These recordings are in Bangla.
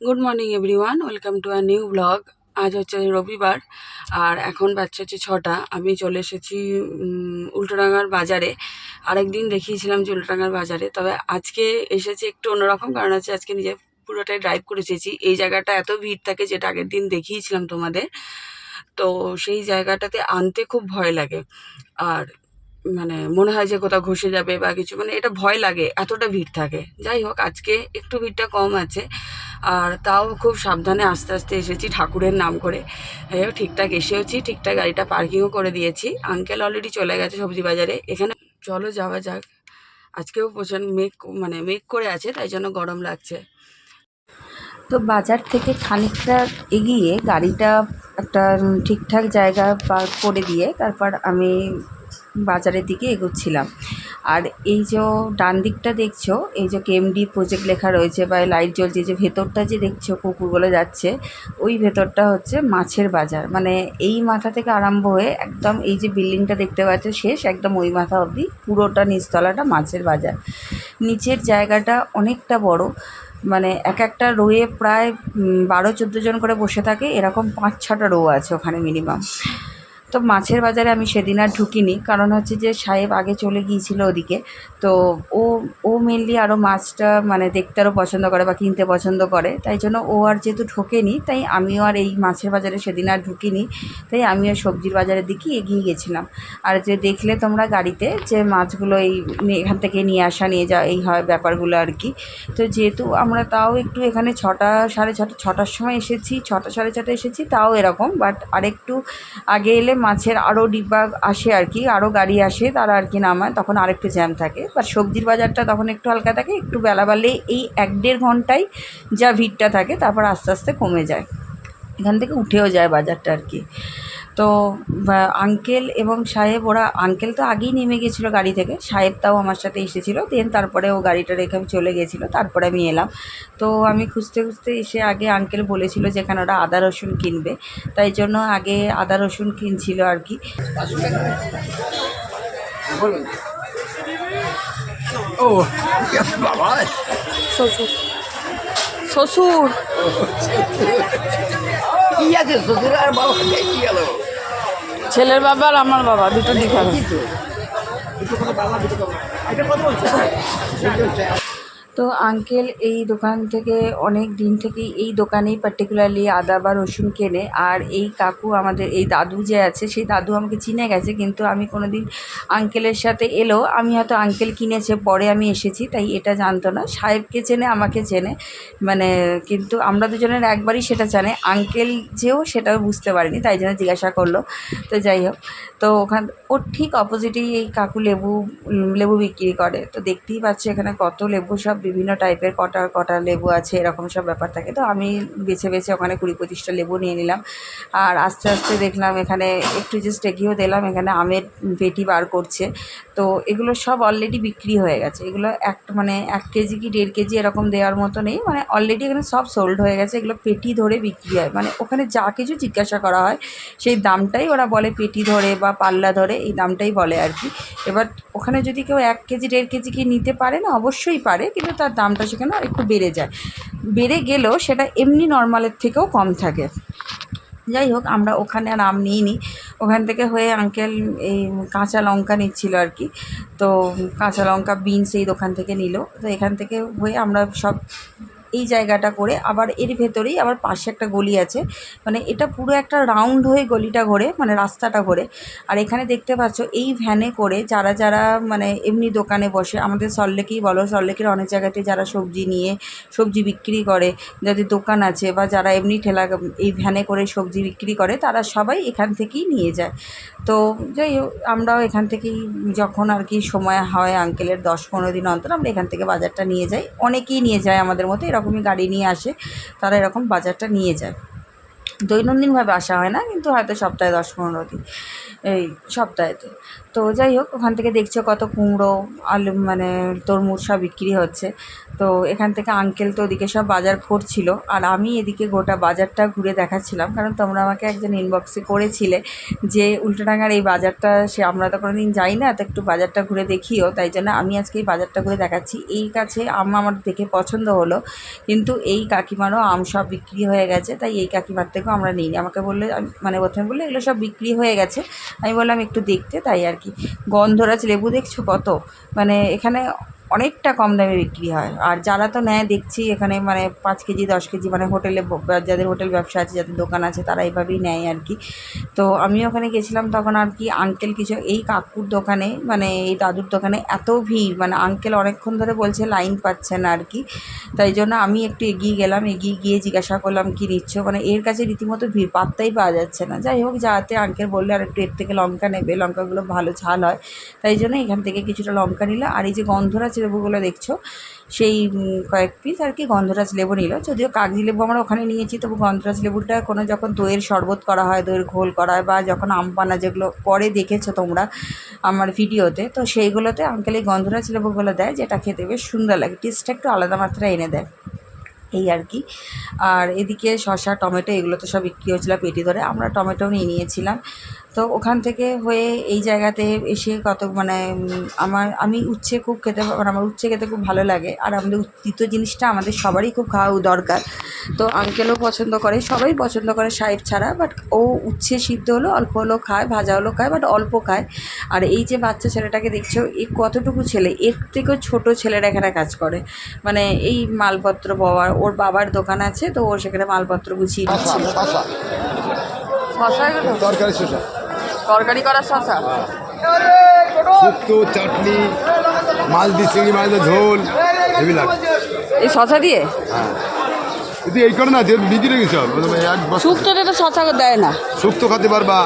Good morning everyone, welcome to a new blog. আজ হচ্ছে রবিবার আর এখন বাচ্চা হচ্ছে 6টা। আমি চলে এসেছি উল্টোডাঙার বাজারে। আরেকদিন দেখিয়েছিলাম যে উল্টোডাঙার বাজারে, তবে আজকে এসেছি একটু অন্যরকম, কারণ হচ্ছে আজকে নিজে পুরোটাই ড্রাইভ করে এসেছি। এই জায়গাটা এত ভিড় থাকে, যেটা আগের দিন দেখিয়েছিলাম তোমাদের। তো সেই জায়গাটাতে আনতে খুব ভয় লাগে, আর মানে মনে হয় যে কোথাও ঘষে যাবে বা কিছু, মানে এটা ভয় লাগে, এতটা ভিড় থাকে। যাই হোক, আজকে একটু ভিড়টা কম আছে, আর তাও খুব সাবধানে আস্তে আস্তে এসেছি ঠাকুরের নাম করে। ঠিকঠাক এসেওছি, ঠিকঠাক গাড়িটা পার্কিংও করে দিয়েছি। আঙ্কেল অলরেডি চলে গেছে সবজি বাজারে। এখানে চলো যাওয়া যাক। আজকেও প্রচণ্ড মেঘ করে আছে, তাই জন্য গরম লাগছে। তো বাজার থেকে খানিকটা এগিয়ে গাড়িটা একটা ঠিকঠাক জায়গা পার্ক করে দিয়ে তারপর আমি বাজারের দিকে এগোচ্ছিলাম। আর এই যে ডান দিকটা দেখছো, এই যে কেএমডি প্রজেক্ট লেখা রয়েছে বা লাইট জ্বলছে, যে ভেতরটা যে দেখছো কুকুরগুলো যাচ্ছে, ওই ভেতরটা হচ্ছে মাছের বাজার। মানে এই মাথা থেকে আরম্ভ হয়ে একদম এই যে বিল্ডিংটা দেখতে পাচ্ছ শেষ, একদম ওই মাথা অবধি পুরোটা নিচতলাটা মাছের বাজার। নিচের জায়গাটা অনেকটা বড়, মানে এক একটা রোয়ে প্রায় 12-14 জন করে বসে থাকে, এরকম 5-6টা রো আছে ওখানে মিনিমাম। তো মাছের বাজারে আমি সেদিন আর ঢুকিনি, কারণ হচ্ছে যে সাহেব আগে চলে গিয়েছিল ওদিকে। তো ও ও মেনলি আরও মাছটা মানে দেখতে আরও পছন্দ করে বা কিনতে পছন্দ করে, তাই জন্য ও আর যেহেতু ঢোকেনি, তাই আমিও আর এই মাছের বাজারে সেদিন আর ঢুকিনি। তাই আমিও সবজির বাজারের দিকে এগিয়ে গেছিলাম। আর যে দেখলে তোমরা গাড়িতে যে মাছগুলো এই এখান থেকে নিয়ে আসা নিয়ে যাওয়া এই হয় ব্যাপারগুলো আর কি। তো যেহেতু আমরা তাও একটু এখানে 6টা 6:30 6টার সময় এসেছি, 6টা 6:30 এসেছি, তাও এরকম। বাট আরেকটু আগে এলে মাছের আরও ডিব্বা আসে আর কি, আরও গাড়ি আসে, তারা আর কি নামায়, তখন আরেকটু জ্যাম থাকে। বাট সবজির বাজারটা তখন একটু হালকা থাকে, একটু বেলা বাড়লে এই 1-1.5 ঘন্টায় যা ভিড়টা থাকে, তারপর আস্তে আস্তে কমে যায়, এখান থেকে উঠেও যায় বাজারটা আর কি। তো আঙ্কেল এবং সাহেব, ওরা আঙ্কেল তো আগেই নেমে গেছিলো গাড়ি থেকে, সাহেব তাও আমার সাথে এসেছিলো। দেন তারপরে ও গাড়িটা রেখে আমি চলে গেছিলো, তারপরে আমি এলাম। তো আমি খুঁজতে খুঁজতে এসে আগে আঙ্কেল বলেছিল যেখানে ওরা আদা রসুন কিনবে, তাই জন্য আগে আদা রসুন কিনছিল আর কি। ও বাবা, শ্বশুর শ্বশুর কি আছে শ্বশুর আর বাবা কি গেল? ছেলের বাবা আর আমার বাবা দুটো ডিফারেন্ট। এটা কত বলছে? তো আঙ্কেল এই দোকান থেকে অনেক দিন থেকেই এই দোকানেই পার্টিকুলারলি আদা বা রসুন কেনে। আর এই কাকু, আমাদের এই দাদু যে আছে, সেই দাদু আমাকে চিনে গেছে, কিন্তু আমি কোনো দিন আঙ্কেলের সাথে এলেও আমি হয়তো আঙ্কেল কিনেছে পরে আমি এসেছি, তাই এটা জানতো না। সাহেবকে চেনে, আমাকে চেনে, মানে কিন্তু আমরা দুজনের একবারই সেটা জানে, আঙ্কেল যেও সেটাও বুঝতে পারিনি, তাই জন্য জিজ্ঞাসা করলো। তো যাই হোক, তো ওর ঠিক অপোজিটেই এই কাকু লেবু বিক্রি করে। তো দেখতেই পাচ্ছি এখানে কত লেবু, সব বিভিন্ন টাইপের, কটা কটা লেবু আছে, এরকম সব ব্যাপার থাকে। তো আমি বেছে বেছে ওখানে 20-25টা লেবু নিয়ে নিলাম। আর আস্তে আস্তে দেখলাম এখানে একটু জাস্ট এগিয়েও দিলাম, এখানে আমের পেটি বার করছে। তো এগুলো সব অলরেডি বিক্রি হয়ে গেছে, এগুলো মানে 1 কেজি কি 1.5 কেজি এরকম দেওয়ার মতো নেই, মানে অলরেডি এখানে সব সোল্ড হয়ে গেছে। এগুলো পেটি ধরে বিক্রি হয়, মানে ওখানে যা কিছু জিজ্ঞাসা করা হয় সেই দামটাই ওরা বলে, পেটি ধরে বা পাল্লা ধরে এই দামটাই বলে আর কি। এবার ওখানে যদি কেউ 1 কেজি 1.5 কেজি কি নিতে পারে না, অবশ্যই পারে, কিন্তু তার দামটা সেখানে একটু বেড়ে যায়। বেড়ে গেলেও সেটা এমনি নর্মালের থেকেও কম থাকে। যাই হোক, আমরা ওখানে আর আম নিইনি। ওখান থেকে হয়ে আঙ্কেল এই কাঁচা লঙ্কা নিচ্ছিল আর কি। তো কাঁচা লঙ্কা, বিনস এই দোকান থেকে নিল। তো এখান থেকে হয়ে আমরা সব এই জায়গাটা করে, আবার এর ভেতরেই আবার পাশে একটা গলি আছে, মানে এটা পুরো একটা রাউন্ড হয়ে গলিটা ঘোরে, মানে রাস্তাটা ঘোরে। আর এখানে দেখতে পাচ্ছ এই ভ্যানে করে যারা যারা মানে এমনি দোকানে বসে, আমাদের সল্টলেকেই বলো, সল্টলেকের অনেক জায়গাতে যারা সবজি নিয়ে সবজি বিক্রি করে, যাদের দোকান আছে বা যারা এমনি ঠেলা এই ভ্যানে করে সবজি বিক্রি করে, তারা সবাই এখান থেকেই নিয়ে যায়। তো যাই হোক, আমরাও এখান থেকেই যখন আর কি সময় হয় আঙ্কেলের 10-15 দিন অন্তর, আমরা এখান থেকে বাজারটা নিয়ে যাই। অনেকেই নিয়ে যায় আমাদের মতো, এরকমই গাড়ি নিয়ে আসে, তারা এরকম বাজারটা নিয়ে যায়। দৈনন্দিনভাবে আসা হয় না, কিন্তু হয়তো সপ্তাহে 10-15 দিন, এই সপ্তাহেতে। তো যাই হোক, ওখান থেকে দেখছো কত কুমড়ো, আলু, মানে তরমুজ সব বিক্রি হচ্ছে। তো এখান থেকে আঙ্কেল তো ওদিকে সব বাজার করছিল, আর আমি এদিকে গোটা বাজারটা ঘুরে দেখাচ্ছিলাম, কারণ তোমরা আমাকে একজন ইনবক্সে করেছিলে যে উল্টোডাঙার এই বাজারটা, আমরা তো কোনো দিন যাই না, তো একটু বাজারটা ঘুরে দেখিও। তাই জন্য আমি আজকে এই বাজারটা ঘুরে দেখাচ্ছি। এই কাছে আম আমার দেখে পছন্দ হলো, কিন্তু এই কাকিমারও আম সব বিক্রি হয়ে গেছে, তাই এই কাকিমার থেকেও আমরা নিই। আমাকে বললে, মানে প্রথমে বললে এগুলো সব বিক্রি হয়ে গেছে। আমি বললাম একটু দেখতে, তাই আর কি। গন্ধরাজ লেবু দেখছো কত, মানে এখানে অনেকটা কম দামে বিক্রি হয়। আর যারা তো নেয় দেখছি এখানে, মানে 5 কেজি 10 কেজি, মানে হোটেলে যাদের হোটেল ব্যবসা আছে, যাদের দোকান আছে, তারা এইভাবেই নেয় আর কি। তো আমি ওখানে গেছিলাম তখন আর কি, আঙ্কেল কিছু এই কাকুর দোকানে, মানে এই দাদুর দোকানে এত ভিড়, মানে আঙ্কেল অনেকক্ষণ ধরে বলছে লাইন পাচ্ছে না আর কি। তাই জন্য আমি একটু এগিয়ে গেলাম, এগিয়ে গিয়ে জিজ্ঞাসা করলাম কী নিচ্ছ, মানে এর কাছে রীতিমতো ভিড়, পাত্তাই পাওয়া যাচ্ছে না। যাই হোক, যাতে আঙ্কেল বললে আর একটু এর থেকে লঙ্কা নেবে, লঙ্কাগুলো ভালো ঝাল হয়, তাই জন্য এখান থেকে কিছুটা লঙ্কা নিল। আর এই যে গন্ধরাজ লেবুগুলো দেখছো, সেই কয়েক পিস আর কি গন্ধরাজ লেবু নিল। যদিও কাগজি লেবু আমরা ওখানে নিয়েছি, তবু গন্ধরাজ লেবুটা কোনো যখন দইয়ের শরবত করা হয়, দইয়ের ঘোল করা হয়, বা যখন আম পানা যেগুলো করে দেখেছো তোমরা আমার ভিডিওতে, তো সেইগুলোতে আঙ্কেল এই গন্ধরাজ লেবুগুলো দেয়, যেটা খেতে বেশ সুন্দর লাগে, টেস্টটা একটু আলাদা মাত্রায় এনে দেয়, এই আর কি। আর এদিকে শসা, টমেটো এগুলো তো সব বিক্রি হচ্ছিলো পেটি ধরে, আমরা টমেটোও নিয়ে নিয়েছিলাম। তো ওখান থেকে হয়ে এই জায়গাতে এসে কত, মানে আমি উচ্ছে খুব খেতে, মানে আমার উচ্ছে খেতে খুব ভালো লাগে। আর আমাদের তিতো জিনিসটা আমাদের সবারই খুব খাওয়া দরকার। তো আঙ্কেলও পছন্দ করে, সবাই পছন্দ করে সাহেব ছাড়া, বাট ও উচ্ছে সিদ্ধ হলো অল্প হলেও খায়, ভাজা হলেও খায়, বাট অল্প খায়। আর এই যে বাচ্চা ছেলেটাকে দেখছো, এই কতটুকু ছেলে, এর থেকেও ছোটো ছেলেরা এখানে কাজ করে, মানে এই মালপত্র পাওয়ার, ওর বাবার দোকান আছে, তো ও সেখানে মালপত্র গুছিয়ে দিচ্ছিল। শশা, এগুলো তরকারি শসা, তরকারি করা শশা। শুক্তো, চাটনি, মাছ দিয়ে চিংড়ি মাছ দিয়ে ঝোল এগুলো। এই শশা দিয়ে হ্যাঁ, কিন্তু এই করে না যে বিক্রি গেছে এক বছর শুক্তোতে তো শশা দেয় না। শুক্তো খেতে পারবা।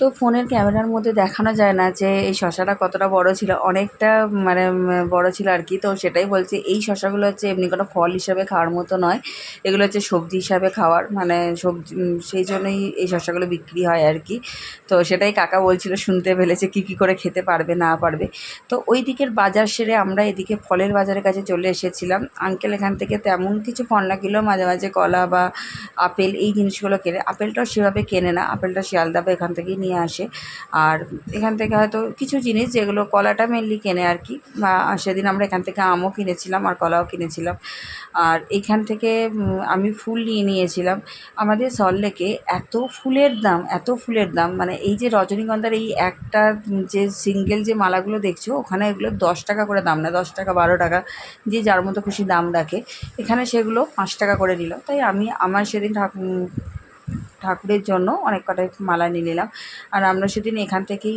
তো ফোনের ক্যামেরার মধ্যে দেখানো যায় না যে এই শশাটা কতটা বড় ছিল, অনেকটা মানে বড় ছিল আর কি। তো সেটাই বলছি, এই শশাগুলো হচ্ছে এমনি কোনো ফল হিসাবে খাওয়ার মতো নয়, এগুলো হচ্ছে সবজি হিসাবে খাওয়ার, মানে সবজি, সেই জন্যই এই শশাগুলো বিক্রি হয় আর কি। তো সেটাই কাকা বলছিল, শুনতে পেলেছে কী কী করে খেতে পারবে না পারবে। তো ওই দিকের বাজার সেরে আমরা এদিকে ফলের বাজারের কাছে চলে এসেছিলাম। আঙ্কেল এখান থেকে তেমন কিছু ফল না কিনলেও মাঝে মাঝে কলা বা আপেল এই জিনিসগুলো কেনে। আপেলটাও সেভাবে কেনে না, আপেলটা শিয়ালদা বা এখান থেকেই নিয়ে আসে। আর এখান থেকে হয়তো কিছু জিনিস, যেগুলো কলাটা মেনলি কেনে আর কি। বা সেদিন আমরা এখান থেকে আমও কিনেছিলাম আর কলাও কিনেছিলাম। আর এখান থেকে আমি ফুল নিয়ে নিয়েছিলাম। আমাদের সল্টলেকে এত ফুলের দাম, এত ফুলের দাম, মানে এই যে রজনীগন্ধার এই একটা যে সিঙ্গেল যে মালাগুলো দেখছো, ওখানে এগুলো 10 টাকা করে দাম, না 10 টাকা 12 টাকা, যে যার মতো খুশি দাম রাখে। এখানে সেগুলো 5 টাকা করে নিল। তাই আমি আমার সেদিন ঠাকুরের জন্য অনেক কটাই মালা নিয়ে নিলাম। আর আমরা সেদিন এখান থেকেই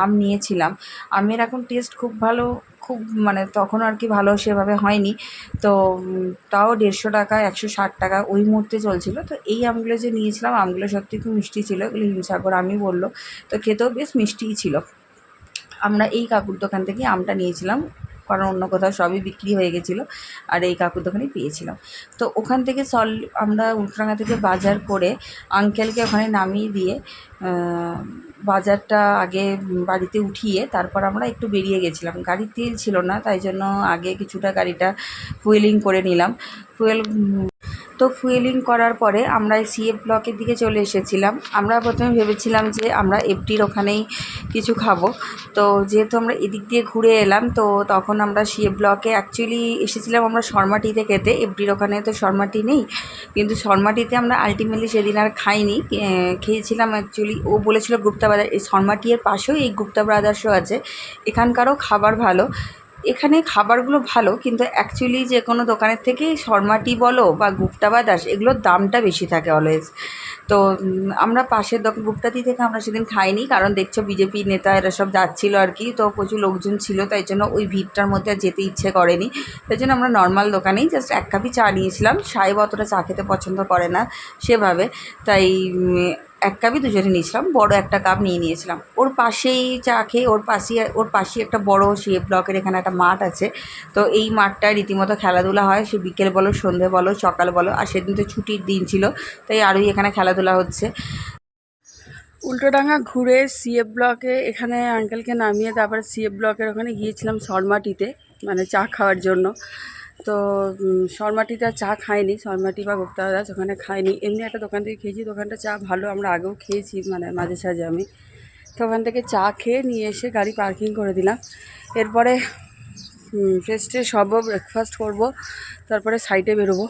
আম নিয়েছিলাম। আমের এখন টেস্ট খুব ভালো, খুব, মানে তখন আর কি ভালো সেভাবে হয়নি। তো তাও 150 টাকা 160 টাকা ওই মুহূর্তে চলছিল। তো এই আমগুলো যে নিয়েছিলাম, আমগুলো সত্যি খুব মিষ্টি ছিল, এগুলো হিমসাগর আমই বললো, তো খেতেও বেশ মিষ্টিই ছিল। আমরা এই কাকুর দোকান থেকে আমটা নিয়েছিলাম, কারণ অন্য কোথাও সবই বিক্রি হয়ে গেছিলো, আর এই কাকুর দোকানেই পেয়েছিলাম। তো ওখান থেকে আমরা উল্টোডাঙা থেকে বাজার করে আঙ্কেলকে ওখানে নামিয়ে দিয়ে বাজারটা আগে বাড়িতে উঠিয়ে তারপর আমরা একটু বেরিয়ে গেছিলাম। গাড়ির তেল ছিল না, তাই জন্য আগে কিছুটা গাড়িটা ফুয়েলিং করে নিলাম। ফুয়েলিং করার পরে আমরা সিএফ ব্লকের দিকে চলে এসেছিলাম। আমরা প্রথমে ভেবেছিলাম যে আমরা এফডির ওখানেই কিছু খাবো। তো যেহেতু আমরা এদিক দিয়ে ঘুরে এলাম, তো তখন আমরা সিএফ ব্লকে অ্যাকচুয়ালি এসেছিলাম আমরা শর্মাটিতে খেতে। এফডির ওখানে তো শর্মাটি নেই, কিন্তু শর্মাটিতে আমরা আলটিমেটলি সেদিন আর খাইনি, খেয়েছিলাম অ্যাকচুয়ালি, ও বলেছিল গুপ্তা বাজার, এই শর্মাটির পাশেও এই গুপ্তা ব্রাদার্সও আছে, এখানকারও খাবার ভালো। এখানে খাবারগুলো ভালো, কিন্তু অ্যাকচুয়ালি যে কোনো দোকানের থেকে শর্মাটি বলো বা গুপ্তা ব্রাদার্স, এগুলোর দামটা বেশি থাকে অলওয়েজ। তো আমরা পাশের গুপ্তাটি থেকে আমরা সেদিন খাইনি, কারণ দেখছো বিজেপি নেতা এরা সব যাচ্ছিলো আর কি, তো প্রচুর লোকজন ছিল, তাই জন্য ওই ভিড়টার মধ্যে আর যেতে ইচ্ছে করেনি। তাই জন্য আমরা নর্মাল দোকানেই জাস্ট 1 কাপই চা নিয়েছিলাম। সাহেব অতটা চা খেতে পছন্দ করে না সেভাবে, তাই এক কাপই দুজনে নিয়েছিলাম, বড় একটা কাপ নিয়েছিলাম। ওর পাশেই চা খেয়ে ওর পাশেই একটা বড় সিএ ব্লকের এখানে একটা মাঠ আছে। তো এই মাঠটায় রীতিমতো খেলাধুলা হয়, সে বিকেল বলো, সন্ধে বলো, সকাল বলো। আর সেদিন তো ছুটির দিন ছিল, তাই আরোই এখানে খেলাধুলা হচ্ছে। উল্টোডাঙা ঘুরে সিএফ ব্লকে এখানে আঙ্কেলকে নামিয়ে তারপরে সিএফ ব্লকের ওখানে গিয়েছিলাম শর্মাটিতে, মানে চা খাওয়ার জন্য। তো শর্মাটিতে চা খাইনি, শর্মাটি বা গুপ্তা দাস ওখানে খাইনি, এমনি একটা দোকান থেকে খেয়েছি। দোকানটা চা ভালো, আমরা আগেও খেয়েছি, মানে মাঝে সাঝে আমি। তো ওখান থেকে চা খেয়ে নিয়ে এসে গাড়ি পার্কিং করে দিলাম। এরপরে ফ্রেশ ট্রেশ হবো, ব্রেকফাস্ট করবো, তারপরে সাইডে বেরোবো।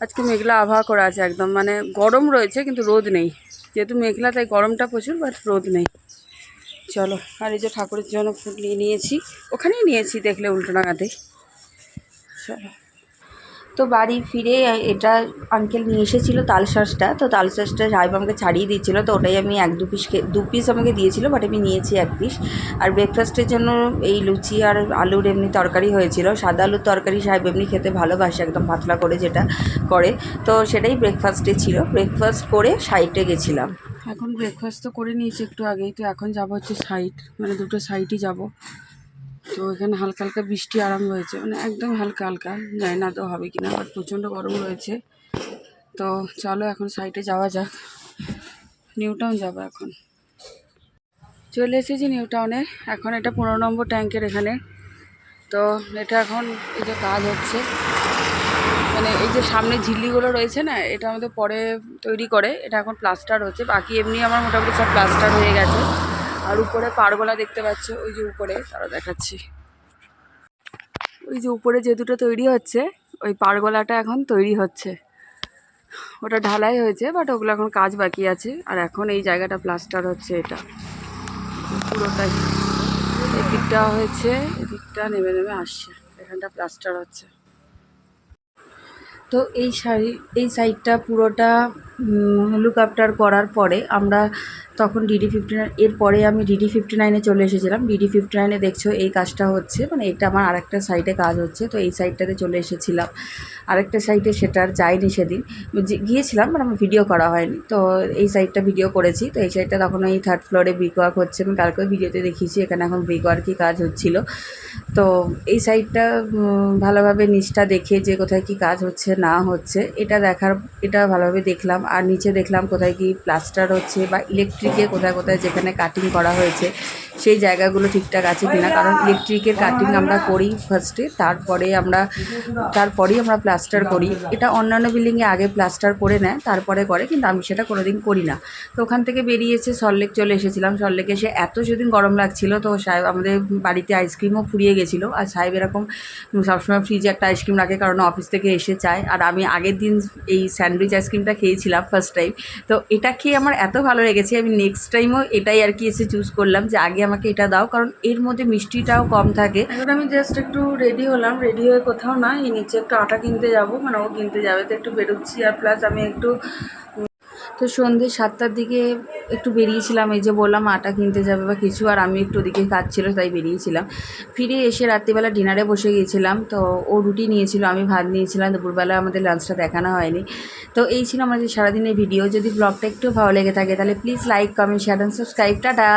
আজকে মেঘলা আবহাওয়া করা আছে একদম, মানে গরম রয়েছে কিন্তু রোদ নেই। যেহেতু মেঘলা তাই গরমটা প্রচুর, বাট রোদ নেই। চলো, আর এই যে ঠাকুরের জন্য ফুল নিয়ে নিয়েছি, ওখানেই নিয়েছি দেখলে উল্টোডাঙাতেই। চলো। তো বাড়ি ফিরে এটা আঙ্কেল নিয়ে এসেছিলো তালশাঁসটা। তো তালশাঁসটা সাহেব আমাকে ছাড়িয়ে দিচ্ছিলো, তো ওটাই আমি দু পিস আমাকে দিয়েছিলো, বাট আমি নিয়েছি 1 পিস। আর ব্রেকফাস্টের জন্য এই লুচি আর আলুর এমনি তরকারি হয়েছিল, সাদা আলুর তরকারি সাহেব এমনি খেতে ভালোবাসে, একদম পাতলা করে যেটা করে। তো সেটাই ব্রেকফাস্টে ছিল। ব্রেকফাস্ট করে সাইডে গেছিলাম। এখন ব্রেকফাস্ট তো করে নিয়েছি একটু আগেই। তো এখন যাবো হচ্ছে সাইড, মানে দুটো সাইডই যাব। তো এখানে হালকা হালকা বৃষ্টি আরম্ভ হয়েছে, মানে একদম হালকা হালকা, জানি না তো হবে কি না, বাট প্রচণ্ড গরম রয়েছে। তো চলো এখন সাইডে যাওয়া যাক। নিউ টাউন যাবো এখন। চলে এসেছি নিউ টাউনে। এখন এটা 15 নম্বর ট্যাঙ্কের এখানে। তো এটা এখন এই যে কাজ হচ্ছে, মানে এই যে সামনে ঝিল্লিগুলো রয়েছে না, এটা আমাদের পরে তৈরি করে, এটা এখন প্লাস্টার হচ্ছে। বাকি এমনি আমার মোটামুটি সব প্লাস্টার হয়ে গেছে। আর উপরে পাড়গোলা দেখতে পাচ্ছ, ওই যে উপরে, তারা দেখাচ্ছি, ওই যে উপরে যে দুটো তৈরি হচ্ছে, ওই পাড়গোলাটা এখন তৈরি হচ্ছে। ওটা ঢালাই হয়েছে, বাট ওগুলো এখন কাজ বাকি আছে। আর এখন এই জায়গাটা প্লাস্টার হচ্ছে, এটা পুরোটাই। এদিকটা হয়েছে, এদিকটা নেমে নেমে আসছে, এখানটা প্লাস্টার হচ্ছে। তো এই সাইডটা পুরোটা লুক আফটার করার পরে আমরা তখন DD-59, এরপরে আমি DD-59-এ চলে এসেছিলাম। DD-59-এ দেখছো এই কাজটা হচ্ছে, মানে এটা আমার আরেকটা সাইডে কাজ হচ্ছে। তো এই সাইডটাতে চলে এসেছিলাম। আরেকটা সাইডে সেটা আর যাইনি সেদিন, গিয়েছিলাম, মানে আমার ভিডিও করা হয়নি। তো এই সাইডটা ভিডিও করেছি। তো এই সাইডটা তখন এই 3rd ফ্লোরে ব্রিক ওয়ার্ক হচ্ছে, আমি কালকেও ভিডিওতে দেখিয়েছি। এখানে এখন ব্রিক ওয়ার্কই কাজ হচ্ছিলো। তো এই সাইডটা ভালোভাবে নিচটা দেখে যে কোথায় কি কাজ হচ্ছে না হচ্ছে এটা ভালোভাবে দেখলাম। আর নিচে দেখলাম কোথায় কি প্লাস্টার হচ্ছে বা ইলেকট্রিকে কোথায় কোথায় যেখানে কাটিং করা হয়েছে সেই জায়গাগুলো ঠিকঠাক আছে কিনা, কারণ ইলেকট্রিকের কাটিং আমরা করি ফার্স্টে, তারপরেই আমরা প্লাস্টার করি। এটা অন্যান্য বিল্ডিংয়ে আগে প্লাস্টার করে নেয় তারপরে করে, কিন্তু আমি সেটা কোনোদিন করি না। তো ওখান থেকে বেরিয়ে এসে সল্টলেক চলে এসেছিলাম। সল্টলেকে এসে এত সেদিন গরম লাগছিলো, তো সাহেব আমাদের বাড়িতে আইসক্রিমও ফুরিয়ে গেছিলো। আর সাহেব এরকম সবসময় ফ্রিজে একটা আইসক্রিম রাখে, কারণ অফিস থেকে এসে চায়। আর আমি আগের দিন এই স্যান্ডউইচ আইসক্রিমটা খেয়েছিলাম ফার্স্ট টাইম। তো এটা খেয়ে আমার এত ভালো লেগেছে, আমি নেক্সট টাইমও এটাই আর কি এসে চুজ করলাম যে আগে আমাকে এটা দাও, কারণ এর মধ্যে মিষ্টিটাও কম থাকে। এখন আমি জাস্ট একটু রেডি হলাম, রেডি হয়ে কোথাও না, এই নিচে একটু আটা কিনতে যাব, মানে ও কিনতে যাবে, তো একটু বেরোচ্ছি। আর প্লাস আমি একটু তো সন্ধ্যে 7টার দিকে একটু বেরিয়েছিলাম, এই যে বললাম আটা কিনতে যাবে বা কিছু, আর আমি একটু ওদিকে কাজ ছিল তাই বেরিয়েছিলাম। ফিরে এসে রাত্রিবেলা ডিনারে বসে গিয়েছিলাম। তো ও রুটি নিয়েছিল, আমি ভাত নিয়েছিলাম। দুপুরবেলা আমাদের লাঞ্চটা দেখানো হয়নি। তো এই ছিল আমাদের সারাদিনের ভিডিও। যদি ব্লগটা একটু ভালো লেগে থাকে তাহলে please like, comment, share and subscribe. Tata.